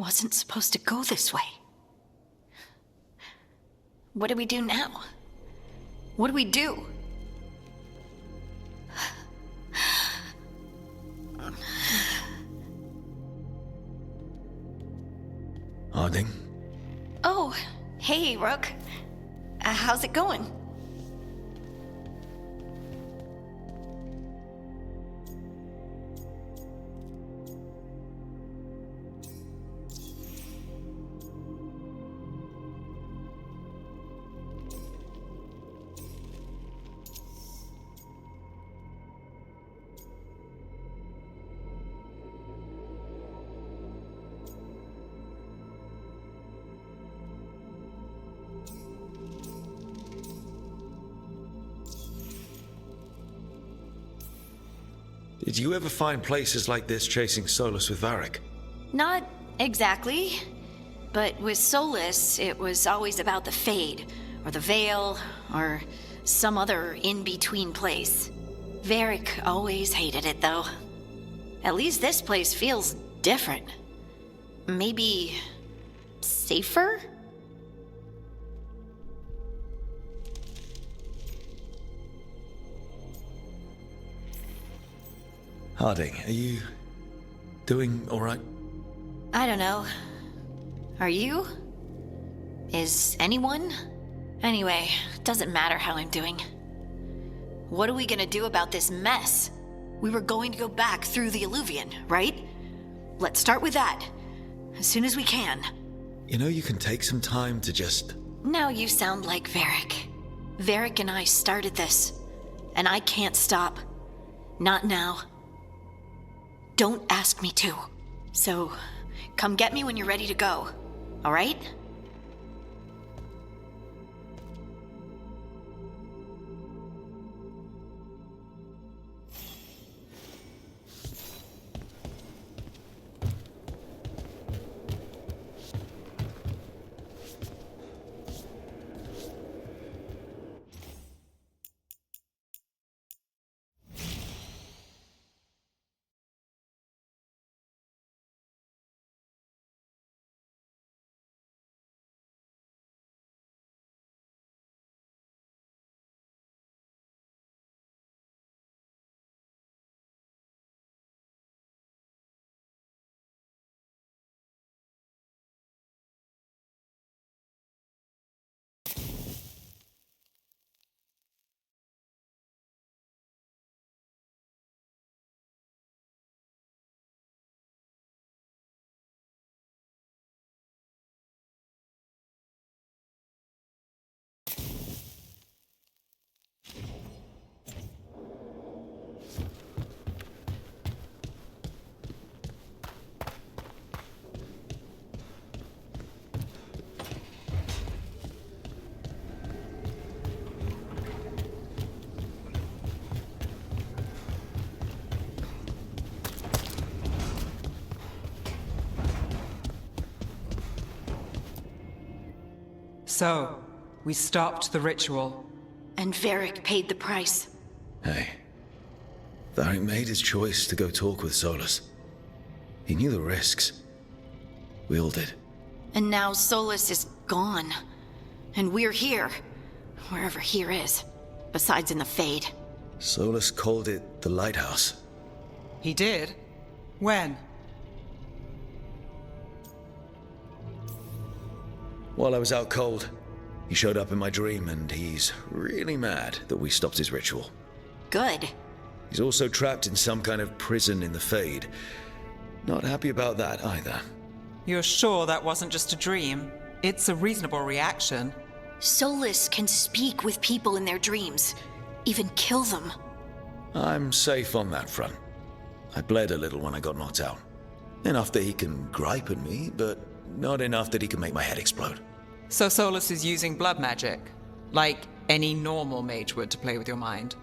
wasn't supposed to go this way. What do we do now? What do we do? Harding? Oh, hey, Rook. How's it going? Did you ever find places like this chasing Solus with Varric? Not exactly. But with Solus, it was always about the Fade, or the Veil, or some other in-between place. Varric always hated it, though. At least this place feels different. Maybe safer? Harding, are you doing all right? I don't know. Are you? Is anyone? Anyway, doesn't matter how I'm doing. What are we gonna do about this mess? We were going to go back through the Alluvion, right? Let's start with that. As soon as we can. You know, you can take some time to just... Now you sound like Varric. Varric and I started this. And I can't stop. Not now. Don't ask me to. So, come get me when you're ready to go. All right? So, we stopped the ritual. And Varric paid the price. Hey. Varric made his choice to go talk with Solus. He knew the risks. We all did. And now Solus is gone. And we're here. Wherever here is. Besides in the Fade. Solus called it the Lighthouse. He did? When? While I was out cold, he showed up in my dream, and he's really mad that we stopped his ritual. Good. He's also trapped in some kind of prison in the Fade. Not happy about that either. You're sure that wasn't just a dream? It's a reasonable reaction. Solus can speak with people in their dreams. Even kill them. I'm safe on that front. I bled a little when I got knocked out. Enough that he can gripe at me, but not enough that he can make my head explode. So Solus is using blood magic? Like any normal mage would to play with your mind?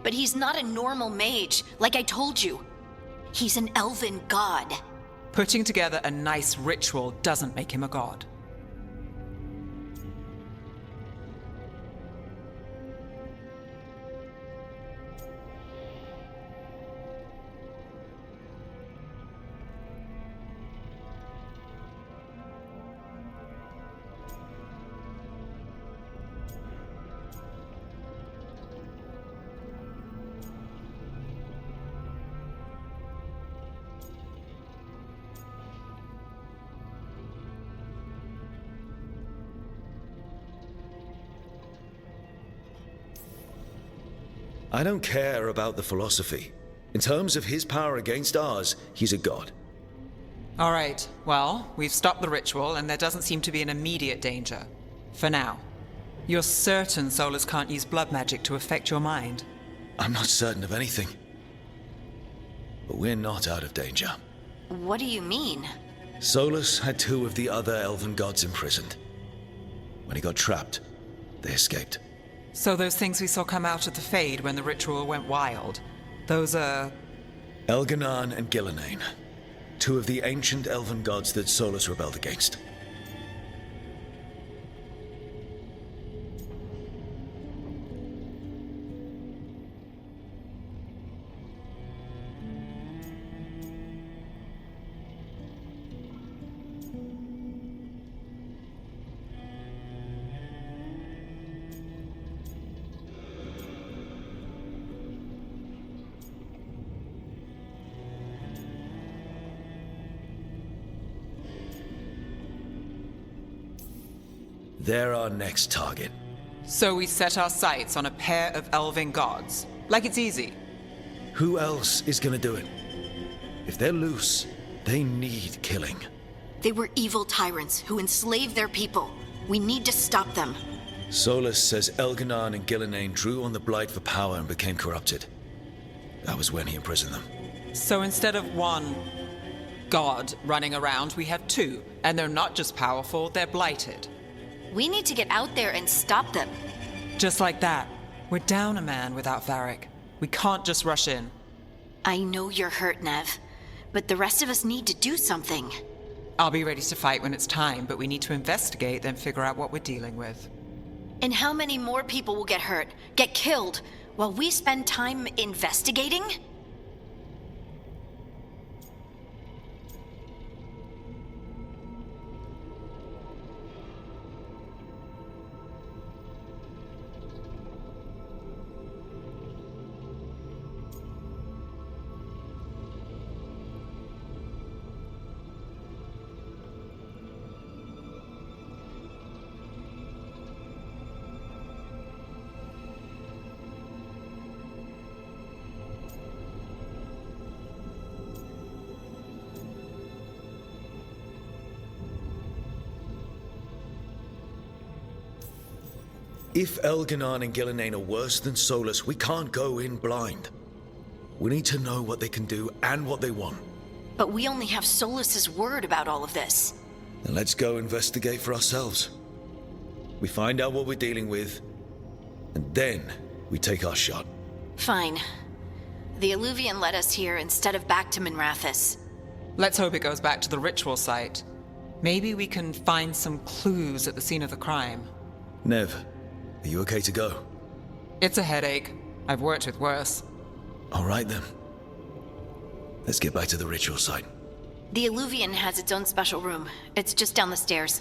But he's not a normal mage, like I told you. He's an elven god. Putting together a nice ritual doesn't make him a god. I don't care about the philosophy. In terms of his power against ours, he's a god. All right, well, we've stopped the ritual, and there doesn't seem to be an immediate danger. For now. You're certain Solus can't use blood magic to affect your mind? I'm not certain of anything. But we're not out of danger. What do you mean? Solus had 2 of the other elven gods imprisoned. When he got trapped, they escaped. So those things we saw come out of the Fade when the ritual went wild, those are... Elganan and Gillenane. 2 of the ancient elven gods that Solus rebelled against. They're our next target. So we set our sights on a pair of elven gods. Like it's easy. Who else is gonna do it? If they're loose, they need killing. They were evil tyrants who enslaved their people. We need to stop them. Solus says Elganan and Gillenane drew on the Blight for power and became corrupted. That was when he imprisoned them. So instead of one god running around, we have 2. And they're not just powerful, they're blighted. We need to get out there and stop them. Just like that. We're down a man without Varric. We can't just rush in. I know you're hurt, Nev, but the rest of us need to do something. I'll be ready to fight when it's time, but we need to investigate, then figure out what we're dealing with. And how many more people will get hurt, get killed, while we spend time investigating? If Elganan and Gillenane are worse than Solus, we can't go in blind. We need to know what they can do and what they want. But we only have Solus's word about all of this. Then let's go investigate for ourselves. We find out what we're dealing with, and then we take our shot. Fine. The Alluvian led us here instead of back to Minrathous. Let's hope it goes back to the ritual site. Maybe we can find some clues at the scene of the crime. Nev, are you okay to go? It's a headache. I've worked with worse. All right then. Let's get back to the ritual site. The Alluvian has its own special room. It's just down the stairs.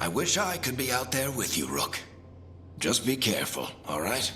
I wish I could be out there with you, Rook. Just be careful, all right?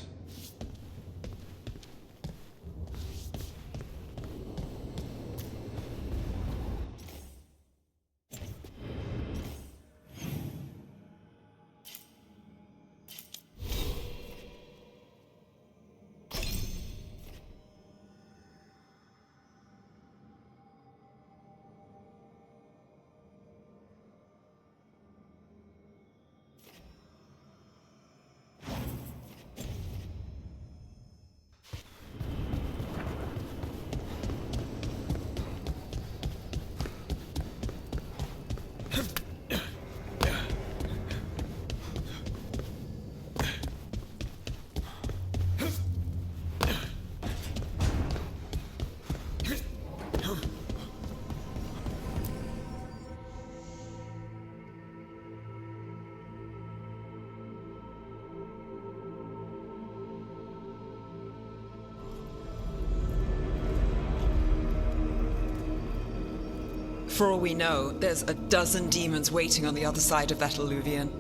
For all we know, there's a dozen demons waiting on the other side of that alluvion.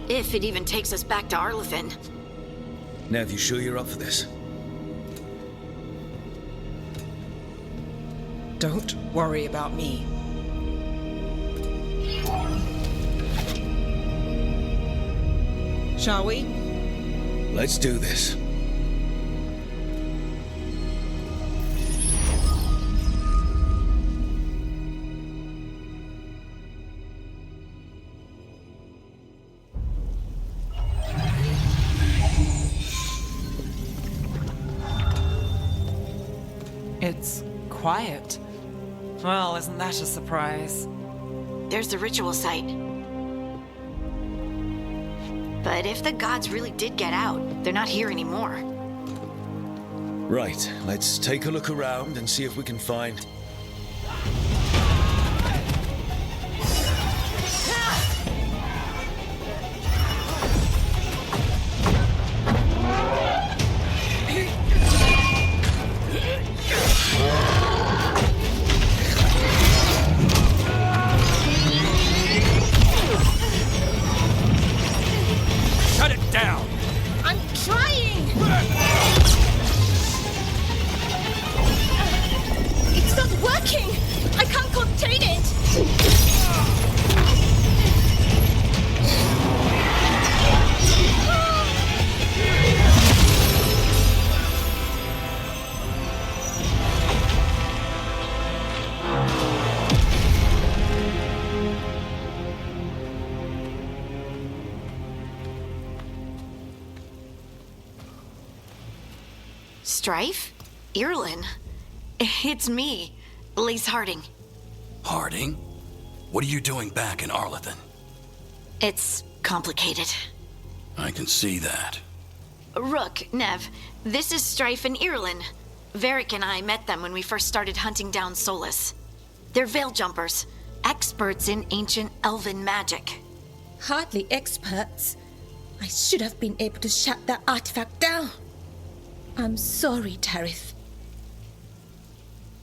If it even takes us back to Arlethan. Nev, you sure you're up for this? Don't worry about me. Shall we? Let's do this. It's quiet. Well, isn't that a surprise? There's the ritual site. But if the gods really did get out, they're not here anymore. Right, let's take a look around and see if we can find... Shut it down! I'm trying! It's not working! I can't contain it! Strife? Irlin? It's me, Elise Harding. Harding? What are you doing back in Arlethan? It's complicated. I can see that. Rook, Nev, this is Strife and Irlin. Varric and I met them when we first started hunting down Solus. They're veil jumpers, experts in ancient elven magic. Hardly experts. I should have been able to shut that artifact down. I'm sorry, Tarith.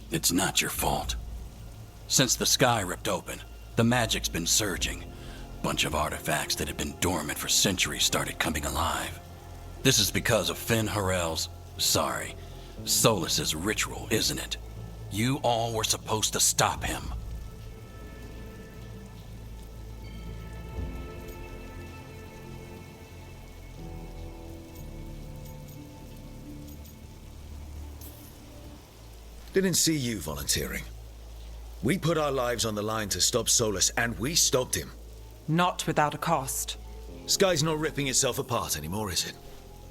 It's not your fault. Since the sky ripped open, the magic's been surging. Bunch of artifacts that had been dormant for centuries started coming alive. This is because of Solus's ritual, isn't it? You all were supposed to stop him. Didn't see you volunteering. We put our lives on the line to stop Solus, and we stopped him. Not without a cost. Sky's not ripping itself apart anymore, is it?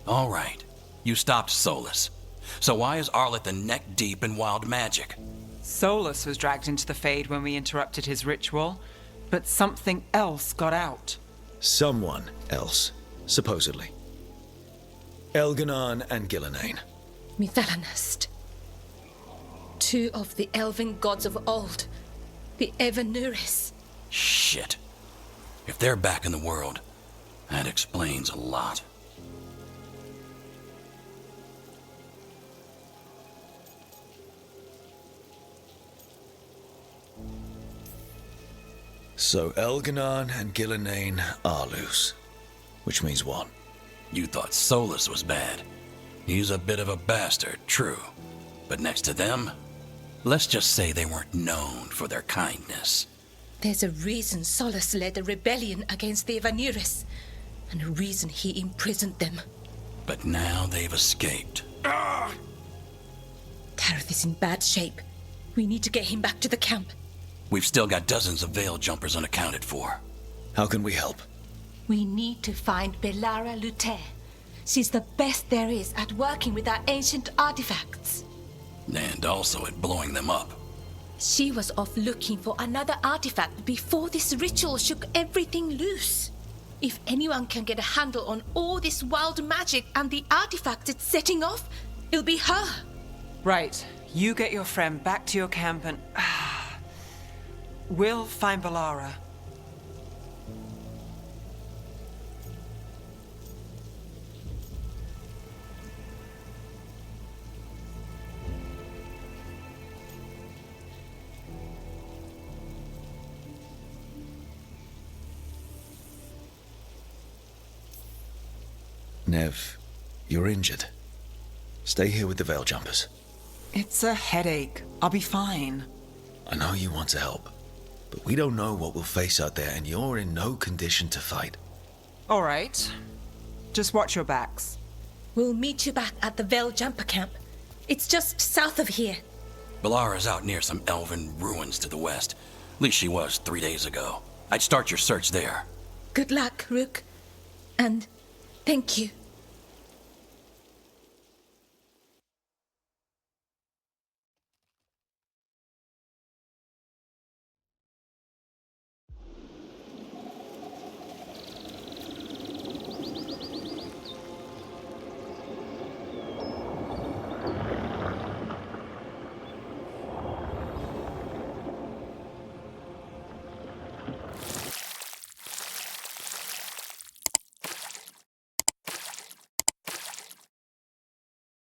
All right, you stopped Solus. So why is Arlethan neck deep in wild magic? Solus was dragged into the Fade when we interrupted his ritual, but something else got out. Someone else, supposedly. Elganon and Gillenane. Mithalanast. Two of the elven gods of old. The Evanuris. Shit. If they're back in the world, that explains a lot. So Elganon and Gillenane are loose. Which means what? You thought Solus was bad. He's a bit of a bastard, true. But next to them, let's just say they weren't known for their kindness. There's a reason Solus led a rebellion against the Evanuris, and a reason he imprisoned them. But now they've escaped. Tareth is in bad shape. We need to get him back to the camp. We've still got dozens of Veil jumpers unaccounted for. How can we help? We need to find Belara Luther. She's the best there is at working with our ancient artifacts. And also at blowing them up. She was off looking for another artifact before this ritual shook everything loose. If anyone can get a handle on all this wild magic and the artifacts it's setting off, it'll be her. Right. You get your friend back to your camp and... we'll find Belara. Nev, you're injured. Stay here with the Veil Jumpers. It's a headache. I'll be fine. I know you want to help, but we don't know what we'll face out there, and you're in no condition to fight. All right. Just watch your backs. We'll meet you back at the Veil Jumper camp. It's just south of here. Belara's out near some elven ruins to the west. At least she was 3 days ago. I'd start your search there. Good luck, Rook. And thank you.